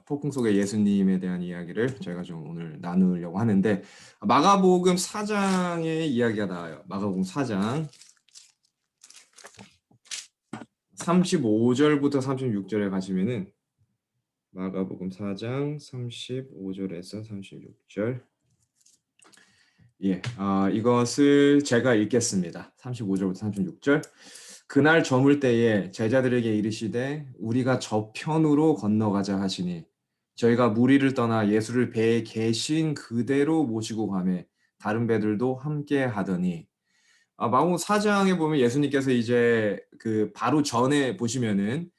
폭풍 속의 예수님에 대한 이야기를 저희가 좀 오늘 나누려고 하는데 마가복음 4장의 이야기가 나와요. 마가복음 4장 35절부터 36절에 가시면은 마가복음 4장 35절에서 36절 이것을 제가 읽겠습니다. 35절부터 36절. 그날 저물 때에 제자들에게 이르시되 우리가 저편으로 건너가자 하시니 저희가 무리를 떠나 예수를 배에 계신 그대로 모시고 가매 다른 배들도 함께 하더니 마가복음 4장에 보면 예수님께서 이제 그 바로 전에 보시면은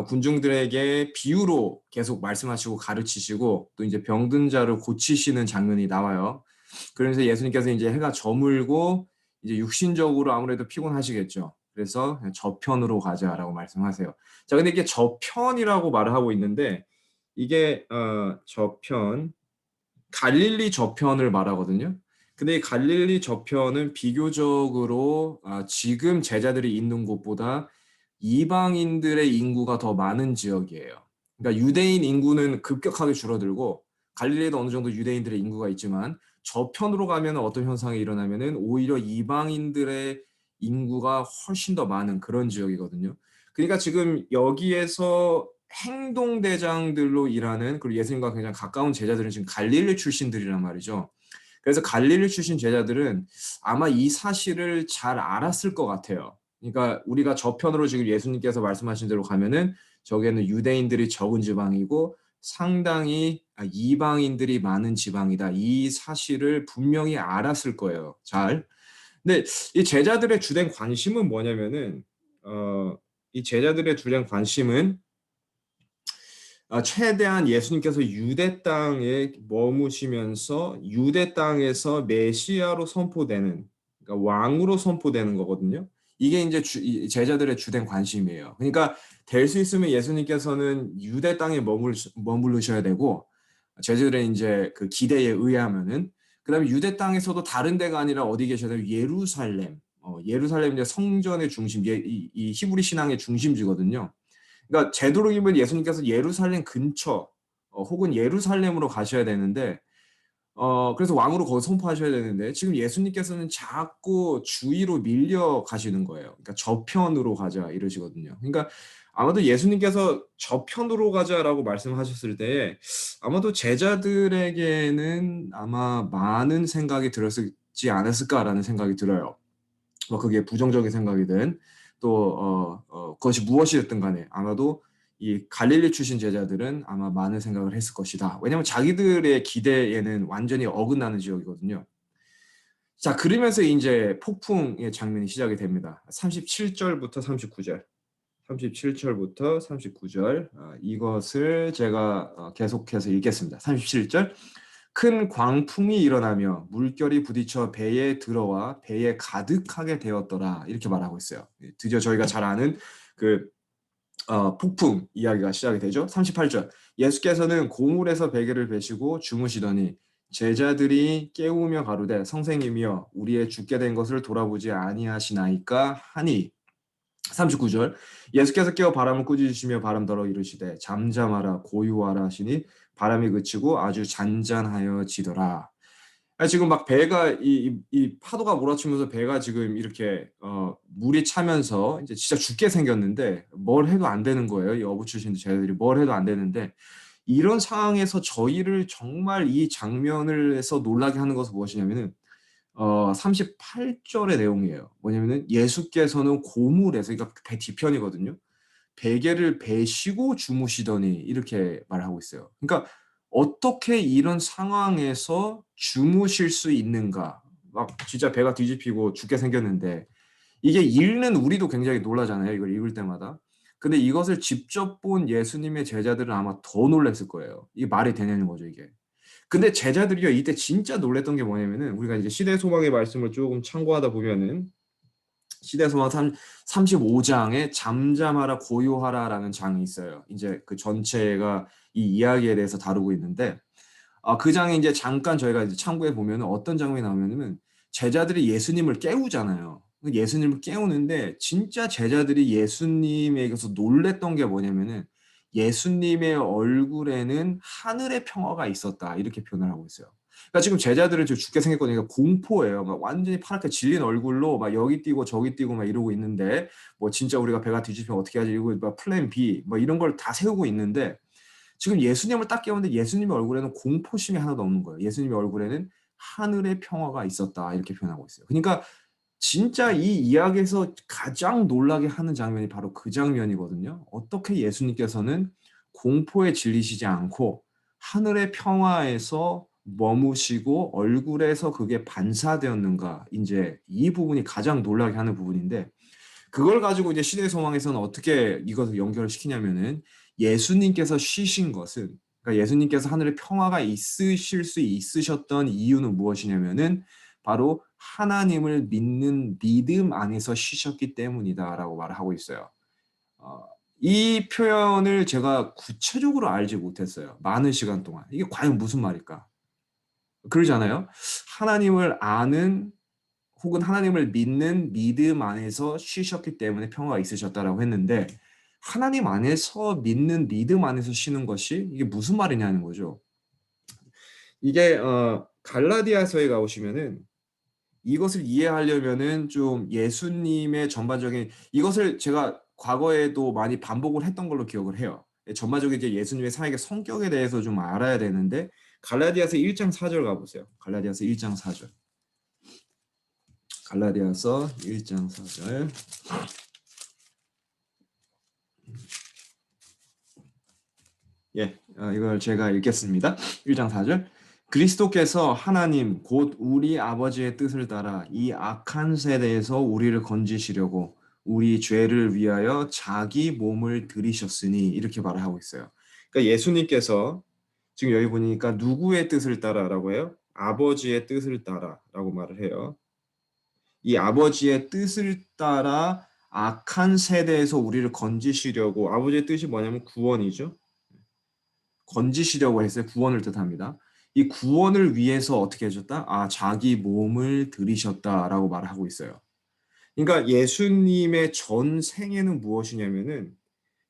군중들에게 비유로 계속 말씀하시고 가르치시고 또 이제 병든 자를 고치시는 장면이 나와요. 그러면서 예수님께서 이제 해가 저물고 이제 육신적으로 아무래도 피곤하시겠죠. 그래서 저편으로 가자라고 말씀하세요. 자, 근데 이게 저편이라고 말을 하고 있는데 이게 저편 갈릴리 저편을 말하거든요. 근데 이 갈릴리 저편은 비교적으로 지금 제자들이 있는 곳보다 이방인들의 인구가 더 많은 지역이에요. 그러니까 유대인 인구는 급격하게 줄어들고 갈릴리에도 어느 정도 유대인들의 인구가 있지만 저편으로 가면 어떤 현상이 일어나면은 오히려 이방인들의 인구가 훨씬 더 많은 그런 지역이거든요. 그러니까 지금 여기에서 행동대장들로 일하는 그리고 예수님과 굉장히 가까운 제자들은 지금 갈릴리 출신들이란 말이죠. 그래서 갈릴리 출신 제자들은 아마 이 사실을 잘 알았을 것 같아요. 그러니까 우리가 저편으로 지금 예수님께서 말씀하신 대로 가면은 저기에는 유대인들이 적은 지방이고 상당히 이방인들이 많은 지방이다. 이 사실을 분명히 알았을 거예요. 잘. 근데 이 제자들의 주된 관심은 뭐냐면은 이 제자들의 주된 관심은 최대한 예수님께서 유대 땅에 머무시면서 유대 땅에서 메시아로 선포되는 그러니까 왕으로 선포되는 거거든요. 이게 이제 제자들의 주된 관심이에요. 그러니까 될 수 있으면 예수님께서는 유대 땅에 머무르셔야 되고 제자들의 이제 그 기대에 의하면은 그다음에 유대 땅에서도 다른 데가 아니라 어디 계셔야 돼요? 예루살렘. 예루살렘 이제 성전의 중심, 이 히브리 신앙의 중심지거든요. 그러니까 되도록이면 예수님께서 예루살렘 근처 혹은 예루살렘으로 가셔야 되는데 그래서 왕으로 거기 선포하셔야 되는데 지금 예수님께서는 자꾸 주위로 밀려 가시는 거예요. 그러니까 저편으로 가자 이러시거든요. 그러니까 아마도 예수님께서 저편으로 가자라고 말씀하셨을 때 아마도 제자들에게는 아마 많은 생각이 들었지 않았을까라는 생각이 들어요. 뭐 그게 부정적인 생각이든 또 그것이 무엇이 됐든 간에 아마도 이 갈릴리 출신 제자들은 아마 많은 생각을 했을 것이다. 왜냐하면 자기들의 기대에는 완전히 어긋나는 지역이거든요. 자, 그러면서 이제 폭풍의 장면이 시작이 됩니다. 37절부터 39절. 37절부터 39절. 이것을 제가 계속해서 읽겠습니다. 37절. 큰 광풍이 일어나며 물결이 부딪혀 배에 들어와 배에 가득하게 되었더라. 이렇게 말하고 있어요. 드디어 저희가 잘 아는 그 폭풍 이야기가 시작이 되죠. 38절. 예수께서는 고물에서 베개를 베시고 주무시더니 제자들이 깨우며 가로되 선생님이여 우리의 죽게 된 것을 돌아보지 아니하시나이까 하니 39절. 예수께서 깨어 바람을 꾸짖으시며 바람더러 이르시되 잠잠하라 고요하라 하시니 바람이 그치고 아주 잔잔하여지더라. 지금 막 배가 이 파도가 몰아치면서 배가 지금 이렇게 물이 차면서 이제 진짜 죽게 생겼는데 뭘 해도 안 되는 거예요. 이 어부 출신 제자들이 뭘 해도 안 되는데 이런 상황에서 저희를 정말 이 장면을에서 놀라게 하는 것은 무엇이냐면은 38절의 내용이에요. 뭐냐면은 예수께서는 고물에서 그러니까 배 뒤편이거든요. 베개를 베시고 주무시더니 이렇게 말하고 있어요. 그러니까 어떻게 이런 상황에서 주무실 수 있는가? 막 진짜 배가 뒤집히고 죽게 생겼는데 이게 읽는 우리도 굉장히 놀라잖아요. 이걸 읽을 때마다. 근데 이것을 직접 본 예수님의 제자들은 아마 더 놀랐을 거예요. 이게 말이 되냐는 거죠, 이게. 근데 제자들이요, 이때 진짜 놀랬던 게 뭐냐면은 우리가 이제 시대 소망의 말씀을 조금 참고하다 보면은 시대 소망 35장에 잠잠하라 고요하라라는 장이 있어요. 이제 그 전체가 이 이야기에 대해서 다루고 있는데 그 장에 이제 잠깐 저희가 이제 참고해 보면 어떤 장면이 나오냐면 제자들이 예수님을 깨우잖아요. 예수님을 깨우는데 진짜 제자들이 예수님에게서 놀랬던 게 뭐냐면은 예수님의 얼굴에는 하늘의 평화가 있었다. 이렇게 표현을 하고 있어요. 그러니까 지금 제자들은 저 죽게 생겼거든요. 그러니까 공포예요. 막 완전히 파랗게 질린 얼굴로 막 여기 뛰고 저기 뛰고 막 이러고 있는데 뭐 진짜 우리가 배가 뒤집히면 어떻게 하지? 이거 막 플랜 B 뭐 이런 걸 다 세우고 있는데 지금 예수님을 딱 깨우는데 예수님의 얼굴에는 공포심이 하나도 없는 거예요. 예수님의 얼굴에는 하늘의 평화가 있었다. 이렇게 표현하고 있어요. 그러니까 진짜 이 이야기에서 가장 놀라게 하는 장면이 바로 그 장면이거든요. 어떻게 예수님께서는 공포에 질리시지 않고 하늘의 평화에서 머무시고 얼굴에서 그게 반사되었는가. 이제 이 부분이 가장 놀라게 하는 부분인데 그걸 가지고 이제 시대의 소망에서는 어떻게 이것을 연결을 시키냐면은 예수님께서 쉬신 것은 그러니까 예수님께서 하늘의 평화가 있으실 수 있으셨던 이유는 무엇이냐면은 바로 하나님을 믿는 믿음 안에서 쉬셨기 때문이다라고 말을 하고 있어요. 어, 이 표현을 제가 구체적으로 알지 못했어요. 많은 시간 동안. 이게 과연 무슨 말일까? 그러잖아요. 하나님을 아는 혹은 하나님을 믿는 믿음 안에서 쉬셨기 때문에 평화가 있으셨다라고 했는데 하나님 안에서 믿는 믿음 안에서 쉬는 것이 이게 무슨 말이냐는 거죠. 이게 갈라디아서에 가보시면은 이것을 이해하려면은 좀 예수님의 전반적인 이것을 제가 과거에도 많이 반복을 했던 걸로 기억을 해요. 전반적인 이제 예수님의 사역의 성격에 대해서 좀 알아야 되는데 갈라디아서 1장 4절 가보세요. 갈라디아서 1장 4절. 갈라디아서 1장 4절. 예, 이걸 제가 읽겠습니다. 1장 4절. 그리스도께서 하나님 곧 우리 아버지의 뜻을 따라 이 악한 세대에서 우리를 건지시려고 우리 죄를 위하여 자기 몸을 들이셨으니 이렇게 말을 하고 있어요. 그러니까 예수님께서 지금 여기 보니까 누구의 뜻을 따라라고 해요? 아버지의 뜻을 따라라고 말을 해요. 이 아버지의 뜻을 따라 악한 세대에서 우리를 건지시려고 아버지의 뜻이 뭐냐면 구원이죠. 건지시려고 했어요. 구원을 뜻합니다. 이 구원을 위해서 어떻게 해줬다? 자기 몸을 들이셨다라고 말을 하고 있어요. 그러니까 예수님의 전 생애는 무엇이냐면은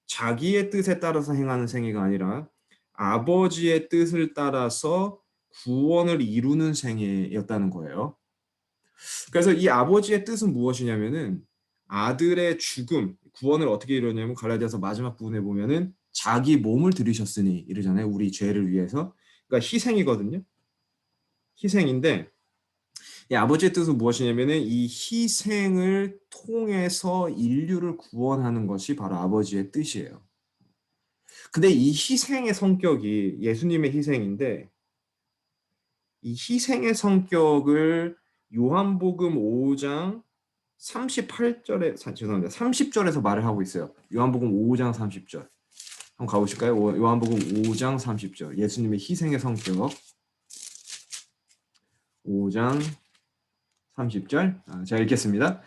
자기의 뜻에 따라서 행하는 생애가 아니라 아버지의 뜻을 따라서 구원을 이루는 생애였다는 거예요. 그래서 이 아버지의 뜻은 무엇이냐면은 아들의 죽음, 구원을 어떻게 이루냐면 갈라디아서 마지막 부분에 보면은 자기 몸을 들이셨으니 이러잖아요. 우리 죄를 위해서. 그러니까 희생이거든요. 희생인데 이 아버지의 뜻은 무엇이냐면은 이 희생을 통해서 인류를 구원하는 것이 바로 아버지의 뜻이에요. 근데 이 희생의 성격이 예수님의 희생인데 이 희생의 성격을 요한복음 5장 38절에 죄송합니다. 30절에서 말을 하고 있어요. 요한복음 5장 30절. 한번 가보실까요? 요한복음 5장 30절. 예수님의 희생의 성격. 5장 30절. 제가 읽겠습니다.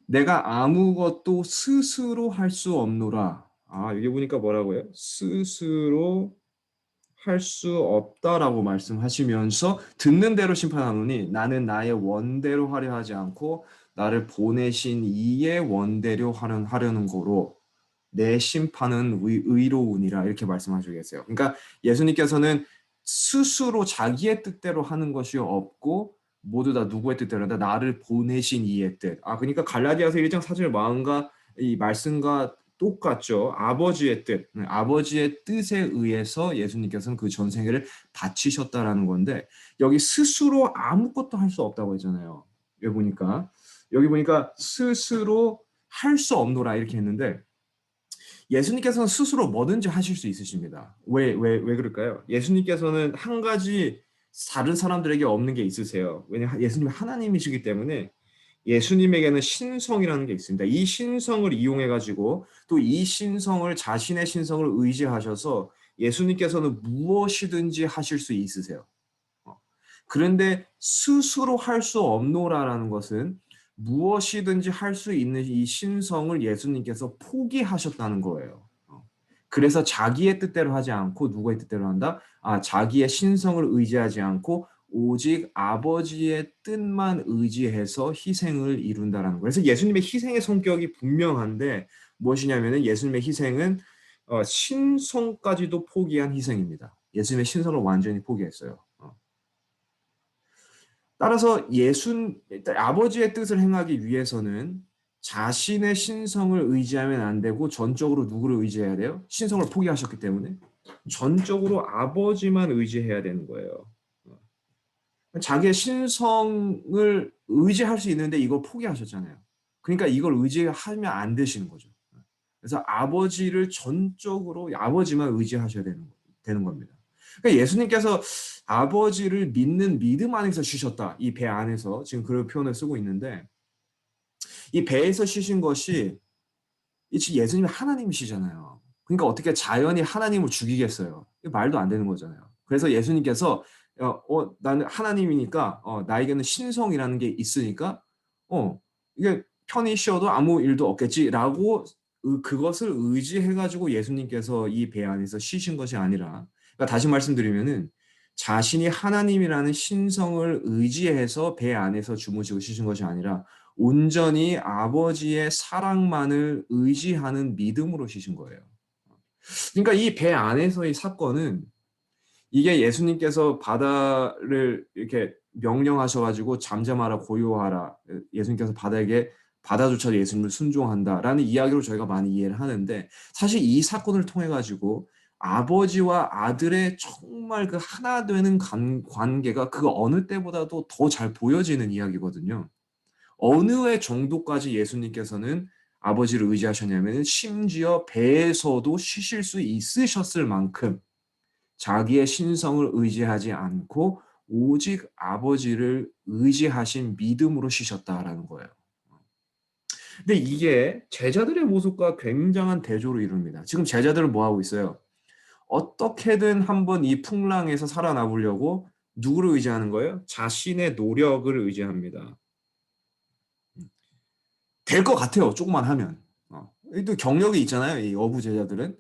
내가 아무것도 스스로 할 수 없노라. 여기 보니까 뭐라고요? 스스로 할 수 없다라고 말씀하시면서 듣는 대로 심판하노니 나는 나의 원대로 하려 하지 않고 나를 보내신 이의 원대로 하려는 거로 내 심판은 의로우니라 이렇게 말씀하시고 계세요. 그러니까 예수님께서는 스스로 자기의 뜻대로 하는 것이 없고 모두 다 누구의 뜻대로 한다. 나를 보내신 이의 뜻. 그러니까 갈라디아서 1장 4절 마음과 이 말씀과 똑같죠. 아버지의 뜻. 아버지의 뜻에 의해서 예수님께서는 그 전생애를 바치셨다라는 건데 여기 스스로 아무것도 할 수 없다고 했잖아요. 여기 보니까 스스로 할 수 없노라 이렇게 했는데 예수님께서는 스스로 뭐든지 하실 수 있으십니다. 왜 그럴까요? 예수님께서는 한 가지 다른 사람들에게 없는 게 있으세요. 왜냐하면 예수님이 하나님이시기 때문에 예수님에게는 신성이라는 게 있습니다. 이 신성을 이용해 가지고 또 이 신성을 자신의 신성을 의지하셔서 예수님께서는 무엇이든지 하실 수 있으세요. 그런데 스스로 할 수 없노라라는 것은 무엇이든지 할 수 있는 이 신성을 예수님께서 포기하셨다는 거예요. 그래서 자기의 뜻대로 하지 않고 누구의 뜻대로 한다? 자기의 신성을 의지하지 않고 오직 아버지의 뜻만 의지해서 희생을 이룬다라는 거예요. 그래서 예수님의 희생의 성격이 분명한데 무엇이냐면은 예수님의 희생은 신성까지도 포기한 희생입니다. 예수님의 신성을 완전히 포기했어요. 따라서 아버지의 뜻을 행하기 위해서는 자신의 신성을 의지하면 안 되고 전적으로 누구를 의지해야 돼요? 신성을 포기하셨기 때문에 전적으로 아버지만 의지해야 되는 거예요. 자기의 신성을 의지할 수 있는데 이걸 포기하셨잖아요. 그러니까 이걸 의지하면 안 되시는 거죠. 그래서 아버지를 전적으로 아버지만 의지하셔야 되는 겁니다. 그러니까 예수님께서 아버지를 믿는 믿음 안에서 쉬셨다. 이 배 안에서 지금 그런 표현을 쓰고 있는데 이 배에서 쉬신 것이 예수님이 하나님이시잖아요. 그러니까 어떻게 자연이 하나님을 죽이겠어요? 말도 안 되는 거잖아요. 그래서 예수님께서 나는 하나님이니까 나에게는 신성이라는 게 있으니까 이게 편히 쉬어도 아무 일도 없겠지라고 그것을 의지해가지고 예수님께서 이 배 안에서 쉬신 것이 아니라 그러니까 다시 말씀드리면은 자신이 하나님이라는 신성을 의지해서 배 안에서 주무시고 쉬신 것이 아니라 온전히 아버지의 사랑만을 의지하는 믿음으로 쉬신 거예요. 그러니까 이 배 안에서의 사건은 이게 예수님께서 바다를 이렇게 명령하셔가지고 잠잠하라 고요하라 예수님께서 바다조차 예수님을 순종한다라는 이야기로 저희가 많이 이해를 하는데 사실 이 사건을 통해 가지고 아버지와 아들의 정말 그 하나 되는 관계가 그 어느 때보다도 더 잘 보여지는 이야기거든요. 어느 정도까지 예수님께서는 아버지를 의지하셨냐면 심지어 배에서도 쉬실 수 있으셨을 만큼 자기의 신성을 의지하지 않고 오직 아버지를 의지하신 믿음으로 쉬셨다라는 거예요. 근데 이게 제자들의 모습과 굉장한 대조를 이룹니다. 지금 제자들은 뭐 하고 있어요? 어떻게든 한번 이 풍랑에서 살아남으려고 누구를 의지하는 거예요? 자신의 노력을 의지합니다. 될 것 같아요. 조금만 하면. 또 경력이 있잖아요. 이 어부 제자들은.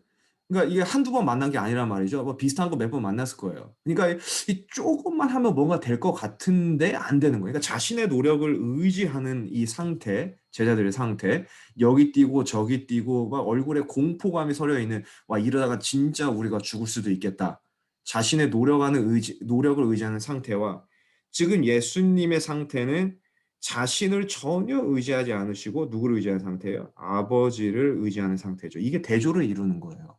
그러니까 이게 한두 번 만난 게 아니란 말이죠. 뭐 비슷한 거 몇 번 만났을 거예요. 그러니까 이 조금만 하면 뭔가 될 것 같은데 안 되는 거예요. 그러니까 자신의 노력을 의지하는 이 상태, 제자들의 상태, 여기 뛰고 저기 뛰고 막 얼굴에 공포감이 서려 있는 와 이러다가 진짜 우리가 죽을 수도 있겠다. 자신의 노력을 의지하는 상태와 지금 예수님의 상태는 자신을 전혀 의지하지 않으시고 누구를 의지하는 상태예요? 아버지를 의지하는 상태죠. 이게 대조를 이루는 거예요.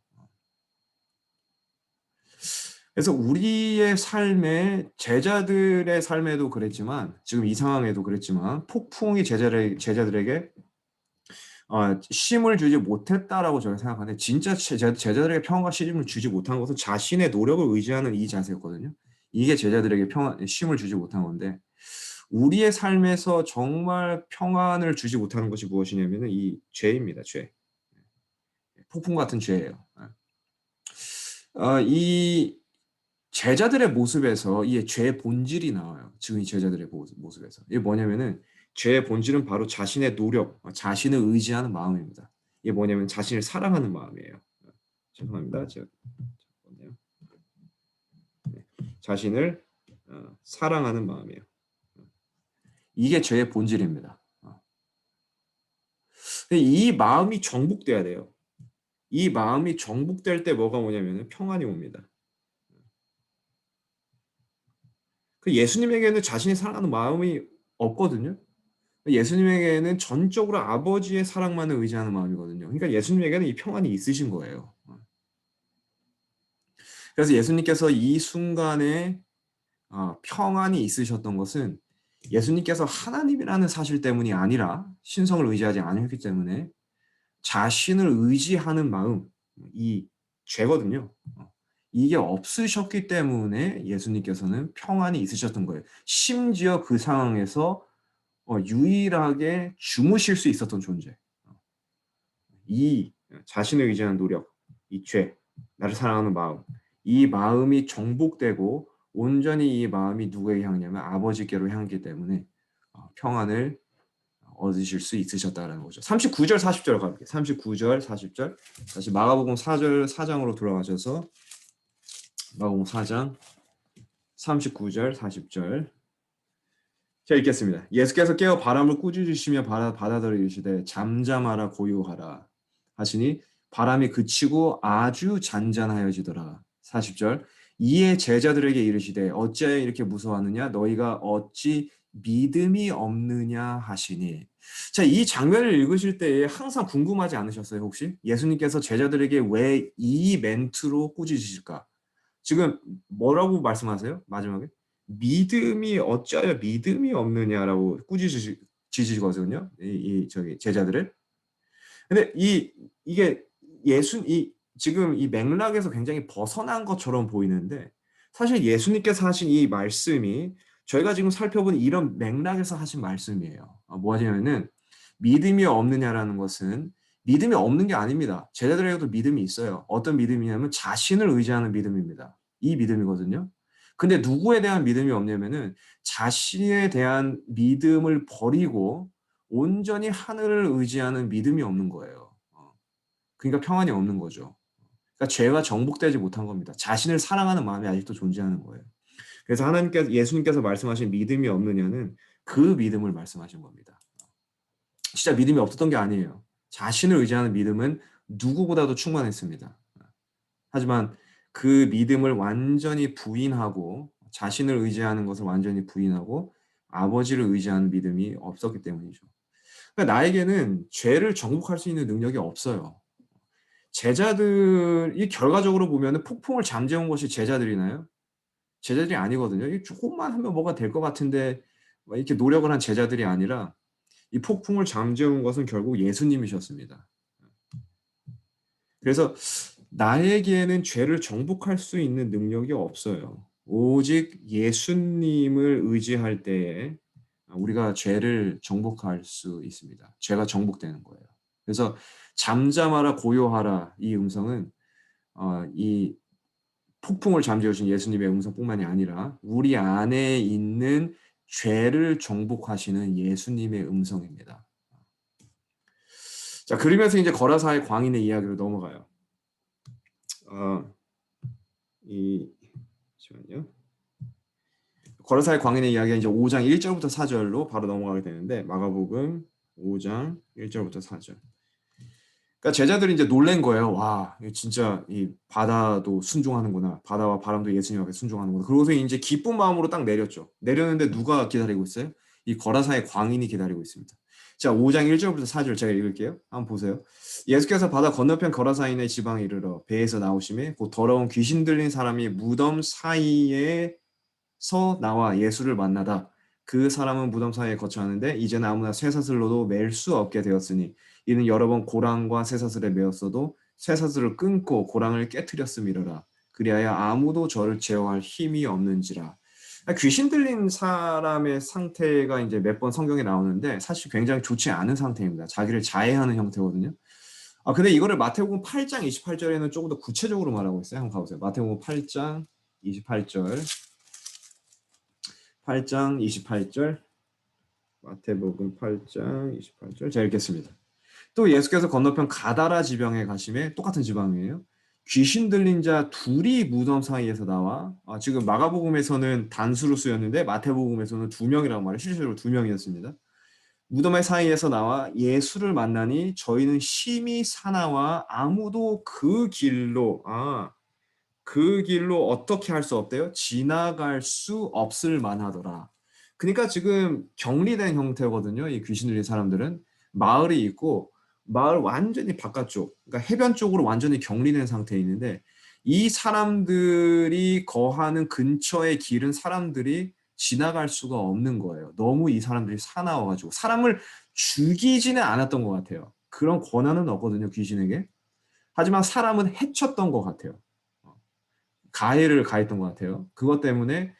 그래서 우리의 삶에 제자들의 삶에도 그랬지만 지금 이 상황에도 그랬지만 폭풍이 제자들에게 쉼을 주지 못했다라고 저는 생각하는데 진짜 제자들에게 평안과 쉼을 주지 못한 것은 자신의 노력을 의지하는 이 자세였거든요. 이게 제자들에게 쉼을 주지 못한 건데 우리의 삶에서 정말 평안을 주지 못하는 것이 무엇이냐면 이 죄입니다. 죄. 폭풍 같은 죄예요. 이 제자들의 모습에서 이 죄의 본질이 나와요. 지금 이 제자들의 모습에서. 이게 뭐냐면은 죄의 본질은 바로 자신의 노력, 자신을 의지하는 마음입니다. 이게 뭐냐면 자신을 사랑하는 마음이에요. 죄송합니다. 잠깐만요. 네. 자신을 사랑하는 마음이에요. 이게 죄의 본질입니다. 이 마음이 정복돼야 돼요. 이 마음이 정복될 때 뭐가 오냐면 평안이 옵니다. 그 예수님에게는 자신이 사랑하는 마음이 없거든요. 예수님에게는 전적으로 아버지의 사랑만을 의지하는 마음이거든요. 그러니까 예수님에게는 이 평안이 있으신 거예요. 그래서 예수님께서 이 순간에 평안이 있으셨던 것은 예수님께서 하나님이라는 사실 때문이 아니라 신성을 의지하지 않았기 때문에 자신을 의지하는 마음, 이 죄거든요. 이게 없으셨기 때문에 예수님께서는 평안이 있으셨던 거예요. 심지어 그 상황에서 유일하게 주무실 수 있었던 존재. 이 자신을 의지하는 노력, 이 죄, 나를 사랑하는 마음, 이 마음이 정복되고 온전히 이 마음이 누구에게 향하냐면 아버지께로 향하기 때문에 평안을 얻으실 수 있으셨다라는 거죠. 39절 40절 가볼게요. 39절 40절 다시 마가복음 4장으로 돌아가셔서 마가복음 4장 39절 40절 제가 읽겠습니다. 예수께서 깨어 바람을 꾸짖으시며 바다더러 이르시되 잠잠하라 고요하라 하시니 바람이 그치고 아주 잔잔하여지더라. 40절. 이에 제자들에게 이르시되 어찌하여 이렇게 무서워하느냐 너희가 어찌 믿음이 없느냐 하시니. 자, 이 장면을 읽으실 때에 항상 궁금하지 않으셨어요, 혹시? 예수님께서 제자들에게 왜 이 멘트로 꾸짖으실까? 지금 뭐라고 말씀하세요? 마지막에? 믿음이 어찌하여 믿음이 없느냐라고 꾸짖으시거든요. 저기 제자들을. 근데 이게 지금 이 맥락에서 굉장히 벗어난 것처럼 보이는데 사실 예수님께서 하신 이 말씀이 저희가 지금 살펴본 이런 맥락에서 하신 말씀이에요. 뭐냐면은 믿음이 없느냐라는 것은 믿음이 없는 게 아닙니다. 제자들에게도 믿음이 있어요. 어떤 믿음이냐면 자신을 의지하는 믿음입니다. 이 믿음이거든요. 근데 누구에 대한 믿음이 없냐면은 자신에 대한 믿음을 버리고 온전히 하늘을 의지하는 믿음이 없는 거예요. 그러니까 평안이 없는 거죠. 그러니까 죄가 정복되지 못한 겁니다. 자신을 사랑하는 마음이 아직도 존재하는 거예요. 그래서 예수님께서 말씀하신 믿음이 없느냐는 그 믿음을 말씀하신 겁니다. 진짜 믿음이 없었던 게 아니에요. 자신을 의지하는 믿음은 누구보다도 충만했습니다. 하지만 그 믿음을 완전히 부인하고 자신을 의지하는 것을 완전히 부인하고 아버지를 의지하는 믿음이 없었기 때문이죠. 그러니까 나에게는 죄를 정복할 수 있는 능력이 없어요. 제자들이 결과적으로 보면 폭풍을 잠재운 것이 제자들이나요? 제자들이 아니거든요. 조금만 하면 뭐가 될 것 같은데 이렇게 노력을 한 제자들이 아니라 이 폭풍을 잠재운 것은 결국 예수님이셨습니다. 그래서 나에게는 죄를 정복할 수 있는 능력이 없어요. 오직 예수님을 의지할 때에 우리가 죄를 정복할 수 있습니다. 죄가 정복되는 거예요. 그래서 잠잠하라 고요하라 이 음성은 이 폭풍을 잠재우신 예수님의 음성뿐만이 아니라 우리 안에 있는 죄를 정복하시는 예수님의 음성입니다. 자, 그러면서 이제 거라사의 광인의 이야기로 넘어가요. 잠시만요. 거라사의 광인의 이야기가 이제 5장 1절부터 4절로 바로 넘어가게 되는데 마가복음 5장 1절부터 4절. 그러니까 제자들이 이제 놀란 거예요. 와, 진짜 이 바다도 순종하는구나. 바다와 바람도 예수님 앞에 순종하는구나. 그러고서 이제 기쁜 마음으로 딱 내렸죠. 내렸는데 누가 기다리고 있어요? 이 거라사의 광인이 기다리고 있습니다. 자, 5장 1절부터 4절 제가 읽을게요. 한번 보세요. 예수께서 바다 건너편 거라사인의 지방에 이르러 배에서 나오심에 곧 더러운 귀신 들린 사람이 무덤 사이에서 나와 예수를 만나다 그 사람은 무덤 사이에 거처하는데 이제는 아무나 쇠사슬로도 맬 수 없게 되었으니 이는 여러 번 고랑과 쇠사슬에 매었어도 쇠사슬을 끊고 고랑을 깨트렸음이로라. 그리하여 아무도 저를 제어할 힘이 없는지라. 귀신 들린 사람의 상태가 이제 몇 번 성경에 나오는데 사실 굉장히 좋지 않은 상태입니다. 자기를 자해하는 형태거든요. 근데 이거를 마태복음 8장 28절에는 조금 더 구체적으로 말하고 있어요. 한번 가보세요. 마태복음 8장 28절. 8장 28절. 마태복음 8장 28절. 제가 읽겠습니다. 또 예수께서 건너편 가다라 지방에 가심에 똑같은 지방이에요. 귀신 들린 자 둘이 무덤 사이에서 나와 지금 마가복음에서는 단수로 쓰였는데 마태복음에서는 2명이라고 말해요. 실제로 2명이었습니다. 무덤의 사이에서 나와 예수를 만나니 저희는 심히 사나와 아무도 그 길로 어떻게 할 수 없대요? 지나갈 수 없을 만하더라. 그러니까 지금 격리된 형태거든요. 이 귀신 들린 사람들은 마을이 있고 마을 완전히 바깥쪽, 그러니까 해변 쪽으로 완전히 격리된 상태에 있는데 이 사람들이 거하는 근처의 길은 사람들이 지나갈 수가 없는 거예요. 너무 이 사람들이 사나워가지고 사람을 죽이지는 않았던 것 같아요. 그런 권한은 없거든요, 귀신에게. 하지만 사람은 해쳤던 것 같아요. 가해를 가했던 것 같아요. 그것 때문에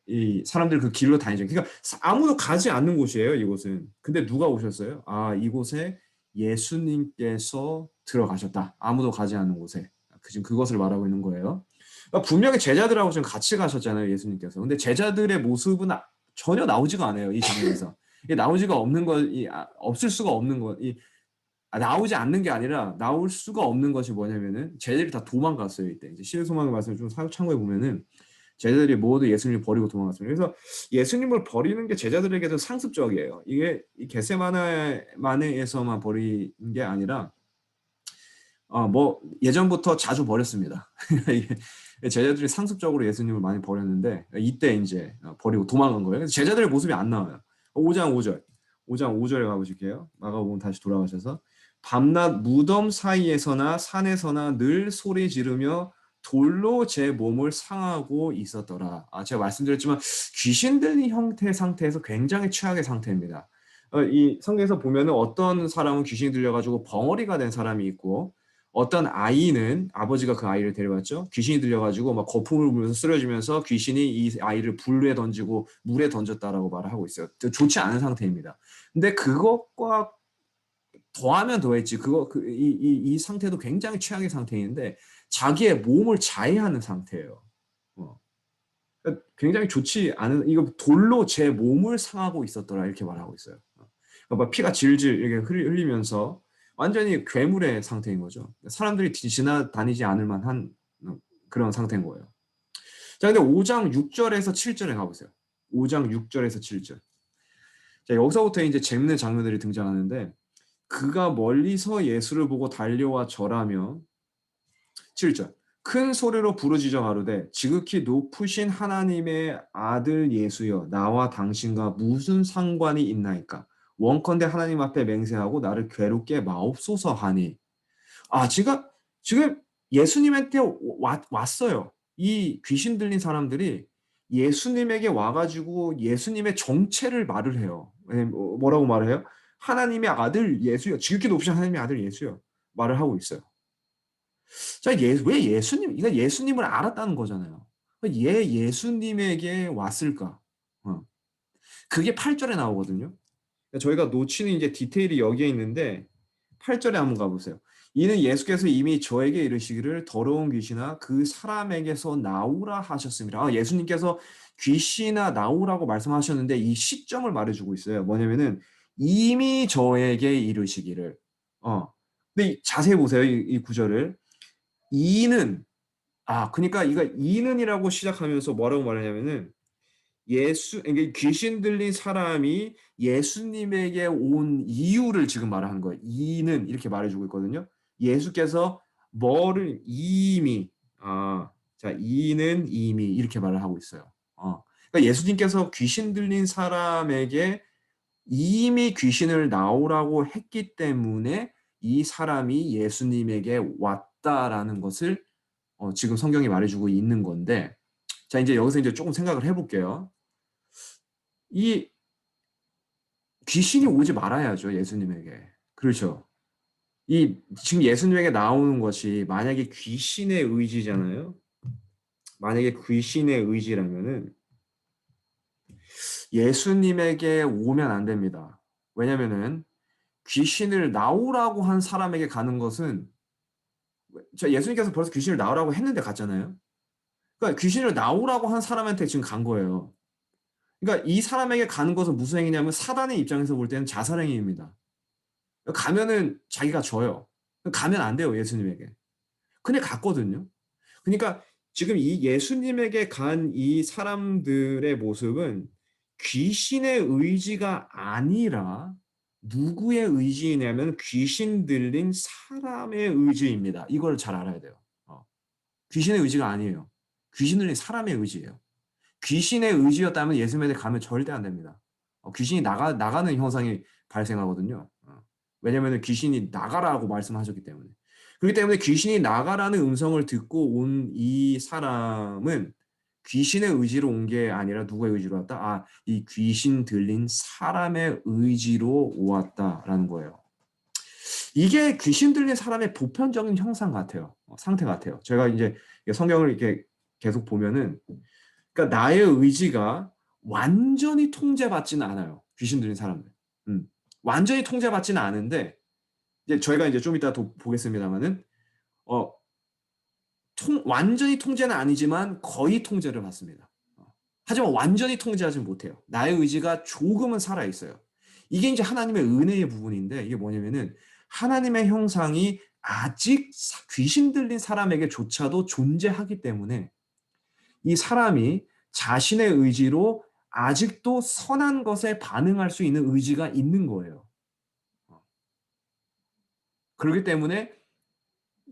이 사람들 그 길로 다니죠. 그러니까 아무도 가지 않는 곳이에요, 이곳은. 근데 누가 오셨어요? 이곳에 예수님께서 들어가셨다. 아무도 가지 않는 곳에. 지금 그것을 말하고 있는 거예요. 그러니까 분명히 제자들하고 지금 같이 가셨잖아요, 예수님께서. 근데 제자들의 모습은 전혀 나오지가 않아요, 이 장면에서. 나오지가 없는 것, 없을 수가 없는 것, 나오지 않는 게 아니라 나올 수가 없는 것이 뭐냐면은 제자들이 다 도망갔어요. 이때 이제 신의 소망의 말씀을 좀 참고해 보면은 제자들이 모두 예수님을 버리고 도망갔습니다. 그래서 예수님을 버리는 게 제자들에게도 상습적이에요. 이게 이 겟세마네에서만 버린 게 아니라 뭐 예전부터 자주 버렸습니다. 제자들이 상습적으로 예수님을 많이 버렸는데 이때 이제 버리고 도망간 거예요. 그래서 제자들의 모습이 안 나와요. 5장 5절. 5장 5절에 가보실게요. 마가복음 다시 돌아가셔서 밤낮 무덤 사이에서나 산에서나 늘 소리 지르며 돌로 제 몸을 상하고 있었더라. 제가 말씀드렸지만 귀신 들린 형태 상태에서 굉장히 최악의 상태입니다. 이 성경에서 보면은 어떤 사람은 귀신이 들려가지고 벙어리가 된 사람이 있고 어떤 아이는 아버지가 그 아이를 데려왔죠. 귀신이 들려가지고 막 거품을 불면서 쓰러지면서 귀신이 이 아이를 불에 던지고 물에 던졌다라고 말을 하고 있어요. 좋지 않은 상태입니다. 근데 그것과 더하면 더했지 이 상태도 굉장히 최악의 상태인데 자기의 몸을 자해하는 상태예요. 그러니까 굉장히 좋지 않은 이거 돌로 제 몸을 상하고 있었더라 이렇게 말하고 있어요. 그러니까 피가 질질 이렇게 흘리면서 완전히 괴물의 상태인 거죠. 사람들이 지나다니지 않을 만한 그런 상태인 거예요. 자, 근데 5장 6절에서 7절에 가보세요. 5장 6절에서 7절. 자, 여기서부터 이제 재밌는 장면들이 등장하는데 그가 멀리서 예수를 보고 달려와 절하며 7절. 큰 소리로 부르짖어 가로되 지극히 높으신 하나님의 아들 예수여 나와 당신과 무슨 상관이 있나이까 원컨대 하나님 앞에 맹세하고 나를 괴롭게 마옵소서 하니 지금 예수님한테 왔어요. 이 귀신 들린 사람들이 예수님에게 와가지고 예수님의 정체를 말을 해요. 뭐라고 말을 해요? 하나님의 아들 예수요. 지극히 높으신 하나님의 아들 예수요. 말을 하고 있어요. 자, 왜 예수님, 이거 예수님을 알았다는 거잖아요. 예수님에게 왔을까? 어. 그게 8절에 나오거든요. 저희가 놓치는 이제 디테일이 여기에 있는데 8절에 한번 가보세요. 이는 예수께서 이미 저에게 이르시기를 더러운 귀신아 그 사람에게서 나오라 하셨습니다. 예수님께서 귀신아 나오라고 말씀하셨는데 이 시점을 말해주고 있어요. 뭐냐면은 이미 저에게 이르시기를. 근데 자세히 보세요. 이 구절을. 이는 그러니까 이거 이는이라고 시작하면서 뭐라고 말하냐면은 이게 귀신 들린 사람이 예수님에게 온 이유를 지금 말하는 거예요. 이는 이렇게 말해주고 있거든요. 예수께서 뭐를 이미 자 이는 이미 이렇게 말을 하고 있어요. 그러니까 예수님께서 귀신 들린 사람에게 이미 귀신을 나오라고 했기 때문에 이 사람이 예수님에게 왔다라는 것을 지금 성경이 말해주고 있는 건데, 자, 이제 여기서 이제 조금 생각을 해볼게요. 이 귀신이 오지 말아야죠, 예수님에게. 그렇죠. 지금 예수님에게 나오는 것이 만약에 귀신의 의지잖아요. 만약에 귀신의 의지라면은 예수님에게 오면 안 됩니다. 왜냐면은 귀신을 나오라고 한 사람에게 가는 것은 예수님께서 벌써 귀신을 나오라고 했는데 갔잖아요. 그러니까 귀신을 나오라고 한 사람한테 지금 간 거예요. 그러니까 이 사람에게 가는 것은 무슨 행위냐면 사단의 입장에서 볼 때는 자살행위입니다. 가면은 자기가 져요. 가면 안 돼요, 예수님에게. 근데 갔거든요. 그러니까 지금 이 예수님에게 간 이 사람들의 모습은 귀신의 의지가 아니라 누구의 의지냐면 귀신 들린 사람의 의지입니다. 이걸 잘 알아야 돼요. 귀신의 의지가 아니에요. 귀신 들린 사람의 의지예요. 귀신의 의지였다면 예수님에게 가면 절대 안 됩니다. 귀신이 나가는 현상이 발생하거든요. 왜냐하면 귀신이 나가라고 말씀하셨기 때문에. 그렇기 때문에 귀신이 나가라는 음성을 듣고 온 이 사람은 귀신의 의지로 온 게 아니라 누구의 의지로 왔다? 이 귀신 들린 사람의 의지로 왔다라는 거예요. 이게 귀신 들린 사람의 보편적인 형상 같아요. 상태 같아요. 제가 이제 성경을 이렇게 계속 보면은 그러니까 나의 의지가 완전히 통제받지는 않아요. 귀신 들린 사람들. 완전히 통제받지는 않은데 이제 저희가 이제 좀 이따 보겠습니다만은 완전히 통제는 아니지만 거의 통제를 받습니다. 하지만 완전히 통제하지 못해요. 나의 의지가 조금은 살아 있어요. 이게 이제 하나님의 은혜의 부분인데 이게 뭐냐면은 하나님의 형상이 아직 귀신 들린 사람에게조차도 존재하기 때문에 이 사람이 자신의 의지로 아직도 선한 것에 반응할 수 있는 의지가 있는 거예요. 그렇기 때문에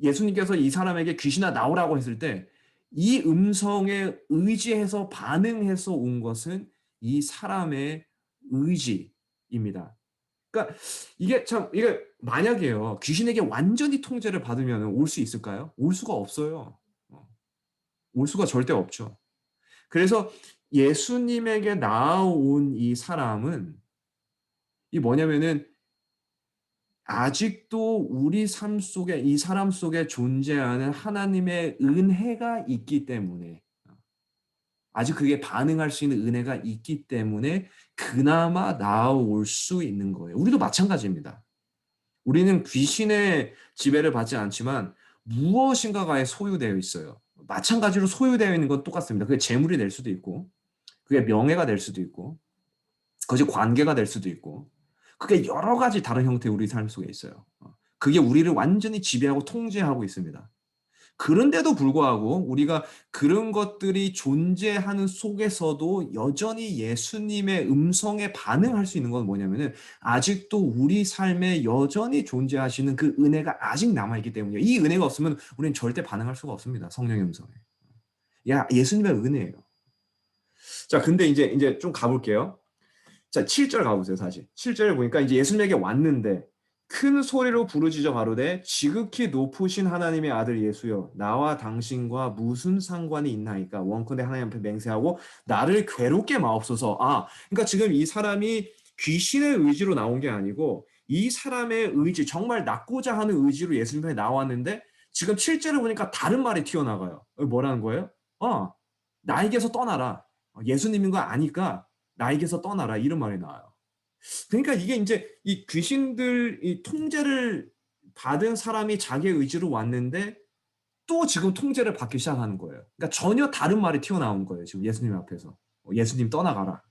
예수님께서 이 사람에게 귀신아 나오라고 했을 때 이 음성에 의지해서 반응해서 온 것은 이 사람의 의지입니다. 그러니까 이게 만약에요. 귀신에게 완전히 통제를 받으면 올 수 있을까요? 올 수가 없어요. 올 수가 절대 없죠. 그래서 예수님에게 나아온 이 사람은 이 뭐냐면은 아직도 우리 삶 속에 이 사람 속에 존재하는 하나님의 은혜가 있기 때문에 아직 그게 반응할 수 있는 은혜가 있기 때문에 그나마 나아올 수 있는 거예요. 우리도 마찬가지입니다. 우리는 귀신의 지배를 받지 않지만 무엇인가가에 소유되어 있어요. 마찬가지로 소유되어 있는 건 똑같습니다. 그게 재물이 될 수도 있고, 그게 명예가 될 수도 있고, 그것이 관계가 될 수도 있고, 그게 여러 가지 다른 형태의 우리 삶 속에 있어요. 그게 우리를 완전히 지배하고 통제하고 있습니다. 그런데도 불구하고 우리가 그런 것들이 존재하는 속에서도 여전히 예수님의 음성에 반응할 수 있는 건 뭐냐면은 아직도 우리 삶에 여전히 존재하시는 그 은혜가 아직 남아있기 때문이에요. 이 은혜가 없으면 우리는 절대 반응할 수가 없습니다. 성령의 음성에. 예수님의 은혜예요. 자, 근데 이제 좀 가볼게요. 자, 7절 가보세요, 다시. 7절에 보니까 이제 예수님에게 왔는데 큰 소리로 부르짖어 가로되 지극히 높으신 하나님의 아들 예수여 나와 당신과 무슨 상관이 있나이까 원컨대 하나님 앞에 맹세하고 나를 괴롭게 마옵소서. 그러니까 지금 이 사람이 귀신의 의지로 나온 게 아니고 이 사람의 의지, 정말 낫고자 하는 의지로 예수님 앞에 나왔는데 지금 7절을 보니까 다른 말이 튀어나가요. 뭐라는 거예요? 나에게서 떠나라. 예수님인 거 아니까 나에게서 떠나라. 이런 말이 나와요. 그러니까 이게 이제 이 귀신들 이 통제를 받은 사람이 자기의 의지로 왔는데 또 지금 통제를 받기 시작하는 거예요. 그러니까 전혀 다른 말이 튀어나온 거예요. 지금 예수님 앞에서. 예수님 떠나가라.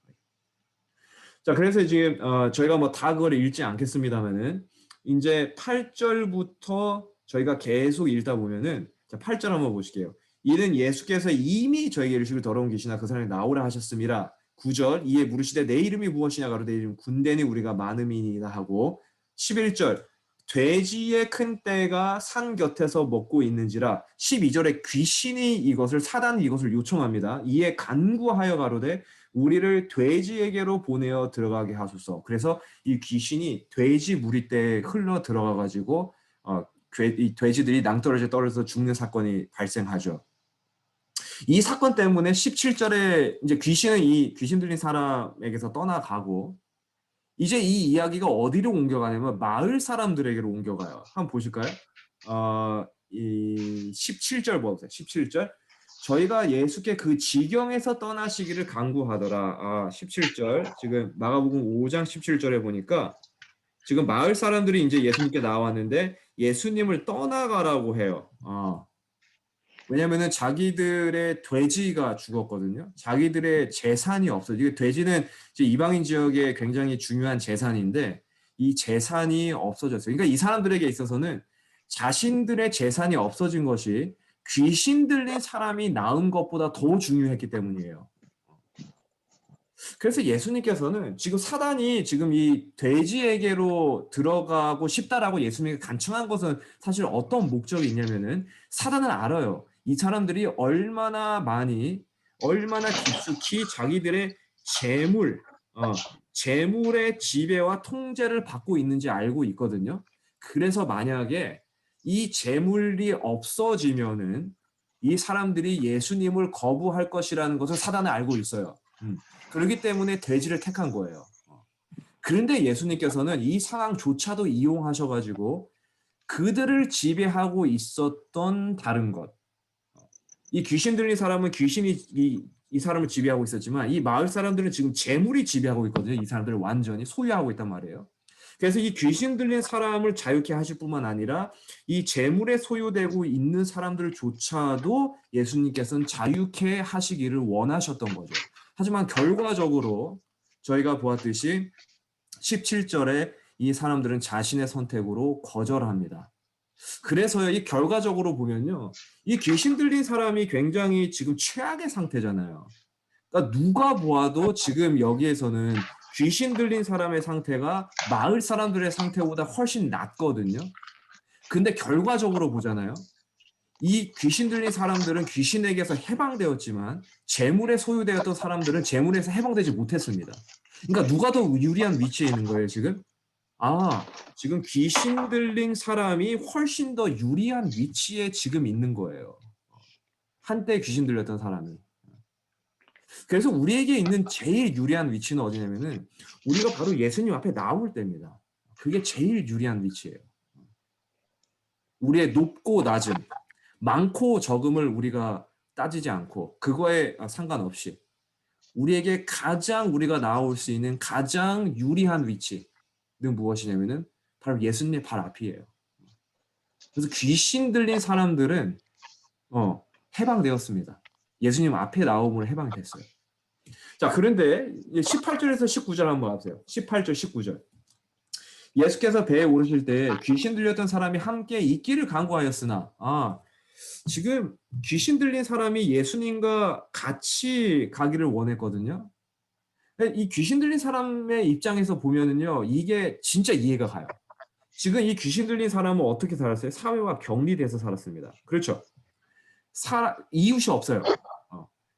자, 그래서 지금 저희가 뭐 다 그걸 읽지 않겠습니다만은 이제 8절부터 저희가 계속 읽다 보면은 자, 8절 한번 보실게요. 이는 예수께서 이미 저에게 이르시기를 더러운 귀신아 그 사람이 나오라 하셨음이라. 9절 이에 물으시되 내 이름이 무엇이냐 가로되 이름 군대니 우리가 많음이니이다 하고 11절 돼지의 큰 떼가 산 곁에서 먹고 있는지라. 12절에 귀신이 이것을 사단이 이것을 요청합니다. 이에 간구하여 가로되 우리를 돼지에게로 보내어 들어가게 하소서. 그래서 이 귀신이 돼지 무리떼에 흘러 들어가 가지고 이 돼지들이 낭떠러지에 떨어져서 죽는 사건이 발생하죠. 이 사건 때문에 17절에 이제 귀신은 이 귀신 들린 사람에게서 떠나가고 이제 이 이야기가 어디로 옮겨가냐면 마을 사람들에게로 옮겨가요. 한번 보실까요? 이 17절 보세요. 17절. 저희가 예수께 그 지경에서 떠나시기를 간구하더라. 17절. 지금 마가복음 5장 17절에 보니까 지금 마을 사람들이 이제 예수님께 나왔는데 예수님을 떠나가라고 해요. 왜냐면은 자기들의 돼지가 죽었거든요. 자기들의 재산이 없어요. 이게 돼지는 이제 이방인 지역에 굉장히 중요한 재산인데 이 재산이 없어졌어요. 그러니까 이 사람들에게 있어서는 자신들의 재산이 없어진 것이 귀신 들린 사람이 낳은 것보다 더 중요했기 때문이에요. 그래서 예수님께서는 지금 사단이 지금 이 돼지에게로 들어가고 싶다라고 예수님이 간청한 것은 사실 어떤 목적이 있냐면은 사단은 알아요. 이 사람들이 얼마나 깊숙이 자기들의 재물, 재물의 지배와 통제를 받고 있는지 알고 있거든요. 그래서 만약에 이 재물이 없어지면은 이 사람들이 예수님을 거부할 것이라는 것을 사단은 알고 있어요. 그렇기 때문에 돼지를 택한 거예요. 그런데 예수님께서는 이 상황조차도 이용하셔가지고 그들을 지배하고 있었던 다른 것. 이 귀신 들린 사람은 귀신이 이 사람을 지배하고 있었지만 이 마을 사람들은 지금 재물이 지배하고 있거든요. 이 사람들을 완전히 소유하고 있단 말이에요. 그래서 이 귀신 들린 사람을 자유케 하실 뿐만 아니라 이 재물에 소유되고 있는 사람들조차도 예수님께서는 자유케 하시기를 원하셨던 거죠. 하지만 결과적으로 저희가 보았듯이 17절에 이 사람들은 자신의 선택으로 거절합니다. 그래서요, 이 결과적으로 보면요, 이 귀신 들린 사람이 굉장히 지금 최악의 상태잖아요. 그러니까 누가 보아도 지금 여기에서는 귀신 들린 사람의 상태가 마을 사람들의 상태보다 훨씬 낫거든요. 근데 결과적으로 보잖아요. 이 귀신 들린 사람들은 귀신에게서 해방되었지만 재물에 소유되었던 사람들은 재물에서 해방되지 못했습니다. 그러니까 누가 더 유리한 위치에 있는 거예요, 지금? 지금 귀신 들린 사람이 훨씬 더 유리한 위치에 지금 있는 거예요. 한때 귀신 들렸던 사람이. 그래서 우리에게 있는 제일 유리한 위치는 어디냐면은 우리가 바로 예수님 앞에 나올 때입니다. 그게 제일 유리한 위치예요. 우리의 높고 낮음, 많고 적음을 우리가 따지지 않고 그거에 상관없이 우리에게 가장 우리가 나올 수 있는 가장 유리한 위치는 무엇이냐면은 바로 예수님의 발 앞이에요. 그래서 귀신 들린 사람들은 해방되었습니다. 예수님 앞에 나옴으로 해방이 됐어요. 자, 그런데 18절에서 19절 한번 보세요. 18절, 19절. 예수께서 배에 오르실 때 귀신 들렸던 사람이 함께 있기를 간구하였으나 지금 귀신 들린 사람이 예수님과 같이 가기를 원했거든요. 이 귀신 들린 사람의 입장에서 보면은요, 이게 진짜 이해가 가요. 지금 이 귀신 들린 사람은 어떻게 살았어요? 사회와 격리돼서 살았습니다. 그렇죠. 이웃이 없어요.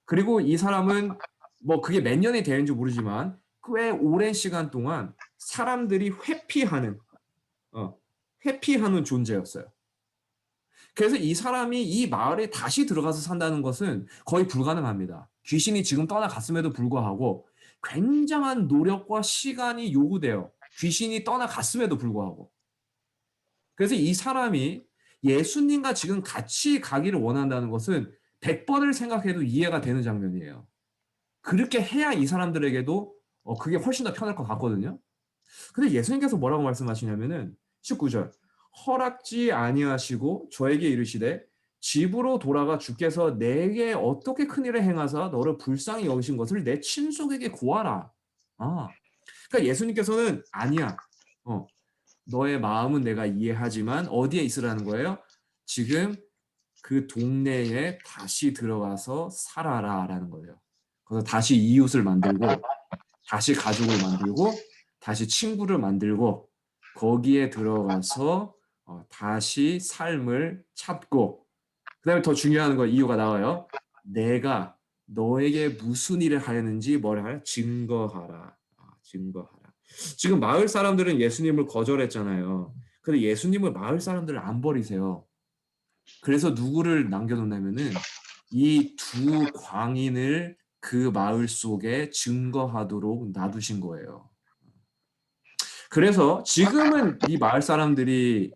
그리고 이 사람은 뭐 그게 몇 년이 되는지 모르지만 꽤 오랜 시간 동안 사람들이 회피하는 존재였어요. 그래서 이 사람이 이 마을에 다시 들어가서 산다는 것은 거의 불가능합니다. 귀신이 지금 떠나갔음에도 불구하고 굉장한 노력과 시간이 요구돼요. 귀신이 떠나갔음에도 불구하고. 그래서 이 사람이 예수님과 지금 같이 가기를 원한다는 것은 100번을 생각해도 이해가 되는 장면이에요. 그렇게 해야 이 사람들에게도 그게 훨씬 더 편할 것 같거든요. 근데 예수님께서 뭐라고 말씀하시냐면은 19절 허락지 아니하시고 저에게 이르시되 집으로 돌아가 주께서 내게 어떻게 큰 일을 행하사 너를 불쌍히 여기신 것을 내 친족에게 고하라. 그러니까 예수님께서는 아니야. 너의 마음은 내가 이해하지만 어디에 있으라는 거예요? 지금 그 동네에 다시 들어가서 살아라라는 거예요. 그래서 다시 이웃을 만들고 다시 가족을 만들고 다시 친구를 만들고 거기에 들어가서 다시 삶을 찾고 그다음에 더 중요한 거 이유가 나와요. 내가 너에게 무슨 일을 하였는지 뭐를 하라? 증거하라. 증거하라. 지금 마을 사람들은 예수님을 거절했잖아요. 근데 예수님을 마을 사람들을 안 버리세요. 그래서 누구를 남겨놓냐면은 이 두 광인을 그 마을 속에 증거하도록 놔두신 거예요. 그래서 지금은 이 마을 사람들이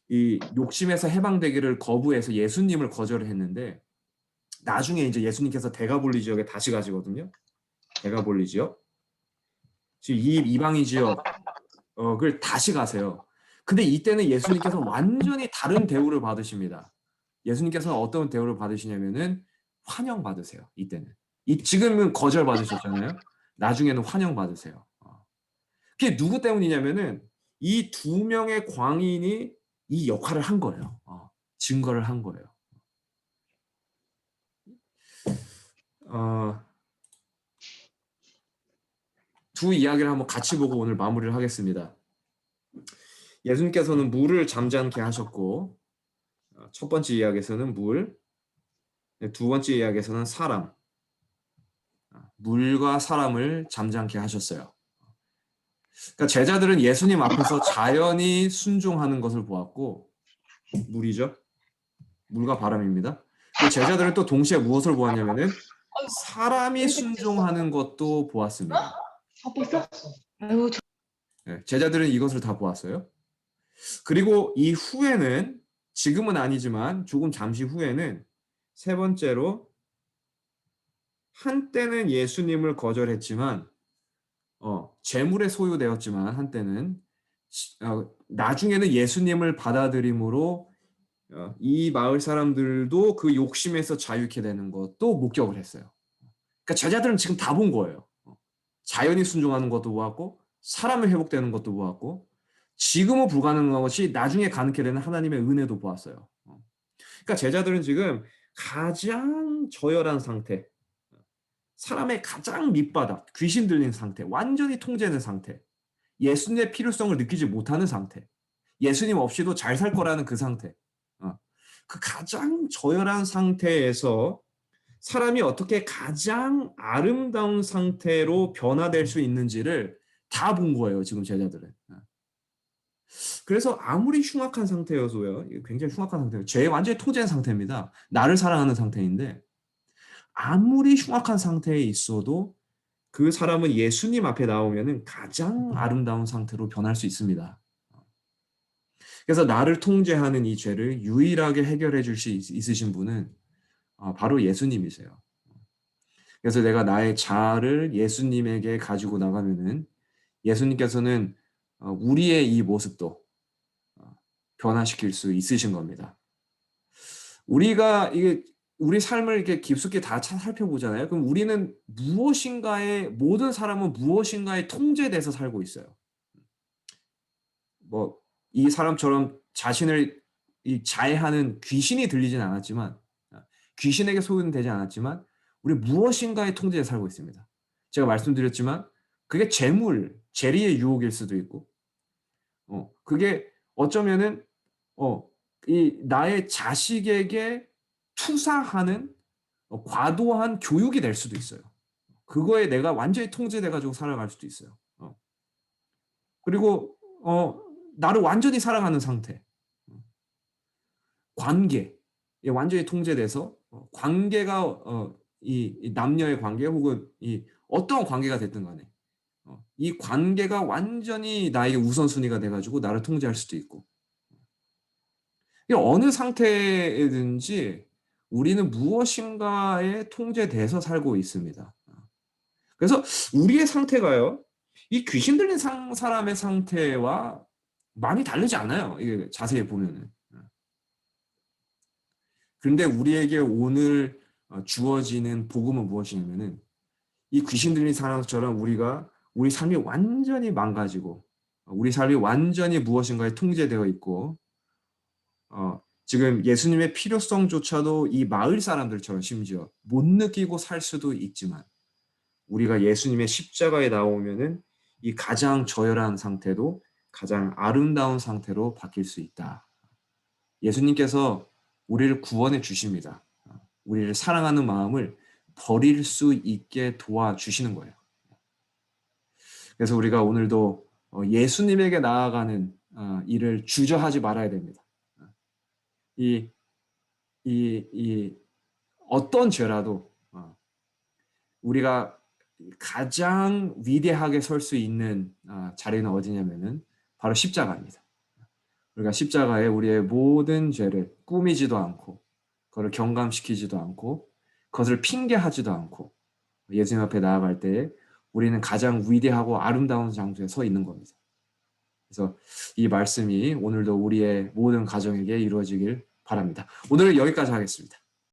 이 욕심에서 해방되기를 거부해서 예수님을 거절을 했는데 나중에 이제 예수님께서 데가볼리 지역에 다시 가시거든요. 데가볼리 지역. 지금 이 이방인 지역 그걸 다시 가세요. 근데 이때는 예수님께서 완전히 다른 대우를 받으십니다. 예수님께서는 어떤 대우를 받으시냐면은 환영받으세요. 이때는. 지금은 거절받으셨잖아요. 나중에는 환영받으세요. 그게 누구 때문이냐면은 이 두 명의 광인이 이 역할을 한 거예요. 증거를 한 거예요. 두 이야기를 한번 같이 보고 오늘 마무리를 하겠습니다. 예수님께서는 물을 잠잠케 하셨고 첫 번째 이야기에서는 물, 두 번째 이야기에서는 사람, 물과 사람을 잠잠케 하셨어요. 그러니까 제자들은 예수님 앞에서 자연이 순종하는 것을 보았고 물이죠. 물과 바람입니다. 제자들은 또 동시에 무엇을 보았냐면은 사람이 순종하는 것도 보았습니다. 벌써? 아이고, 제자들은 이것을 다 보았어요. 그리고 이 후에는 지금은 아니지만 조금 잠시 후에는 세 번째로 한때는 예수님을 거절했지만 재물에 소유되었지만 한때는 나중에는 예수님을 받아들임으로 이 마을 사람들도 그 욕심에서 자유케 되는 것도 목격을 했어요. 그러니까 제자들은 지금 다 본 거예요. 자연이 순종하는 것도 보았고 사람이 회복되는 것도 보았고 지금은 불가능한 것이 나중에 가능케 되는 하나님의 은혜도 보았어요. 그러니까 제자들은 지금 가장 저열한 상태, 사람의 가장 밑바닥, 귀신 들린 상태, 완전히 통제된 상태, 예수님의 필요성을 느끼지 못하는 상태, 예수님 없이도 잘 살 거라는 그 상태. 그 가장 저열한 상태에서 사람이 어떻게 가장 아름다운 상태로 변화될 수 있는지를 다 본 거예요, 지금 제자들은. 그래서 아무리 흉악한 상태여서요, 굉장히 흉악한 상태예요. 죄에 완전히 통제한 상태입니다. 나를 사랑하는 상태인데 아무리 흉악한 상태에 있어도 그 사람은 예수님 앞에 나오면은 가장 아름다운 상태로 변할 수 있습니다. 그래서 나를 통제하는 이 죄를 유일하게 해결해 줄 수 있으신 분은 바로 예수님이세요. 그래서 내가 나의 자아를 예수님에게 가지고 나가면은 예수님께서는 우리의 이 모습도 변화시킬 수 있으신 겁니다. 우리가 이게 우리 삶을 이렇게 깊숙이 다 살펴보잖아요. 그럼 우리는 모든 사람은 무엇인가에 통제돼서 살고 있어요. 뭐 이 사람처럼 자신을 자해하는 귀신이 들리진 않았지만, 귀신에게 소유되지 않았지만 우리 무엇인가에 통제해 살고 있습니다. 제가 말씀드렸지만 그게 재물, 재리의 유혹일 수도 있고, 그게 어쩌면은 이 나의 자식에게 투사하는 과도한 교육이 될 수도 있어요. 그거에 내가 완전히 통제돼 가지고 살아갈 수도 있어요. 그리고 나를 완전히 사랑하는 상태, 관계에 완전히 통제돼서 관계가 이 남녀의 관계 혹은 이 어떤 관계가 됐든 간에 이 관계가 완전히 나에게 우선순위가 돼 가지고 나를 통제할 수도 있고, 이 어느 상태이든지 우리는 무엇인가에 통제돼서 살고 있습니다. 그래서 우리의 상태가요, 이 귀신 들린 사람의 상태와 많이 다르지 않아요. 이게 자세히 보면은. 그런데 우리에게 오늘 주어지는 복음은 무엇이냐면은 이 귀신 들린 사람처럼 우리 삶이 완전히 망가지고 우리 삶이 완전히 무엇인가에 통제되어 있고, 지금 예수님의 필요성조차도 이 마을 사람들처럼 심지어 못 느끼고 살 수도 있지만 우리가 예수님의 십자가에 나오면은 이 가장 저열한 상태도 가장 아름다운 상태로 바뀔 수 있다. 예수님께서 우리를 구원해 주십니다. 우리를 사랑하는 마음을 버릴 수 있게 도와주시는 거예요. 그래서 우리가 오늘도 예수님에게 나아가는 일을 주저하지 말아야 됩니다. 이 어떤 죄라도 우리가 가장 위대하게 설 수 있는 자리는 어디냐면은 바로 십자가입니다. 우리가 십자가에 우리의 모든 죄를 꾸미지도 않고 그것을 경감시키지도 않고 그것을 핑계하지도 않고 예수님 앞에 나아갈 때에 우리는 가장 위대하고 아름다운 장소에 서 있는 겁니다. 그래서 이 말씀이 오늘도 우리의 모든 가정에게 이루어지길 바랍니다. 오늘은 여기까지 하겠습니다.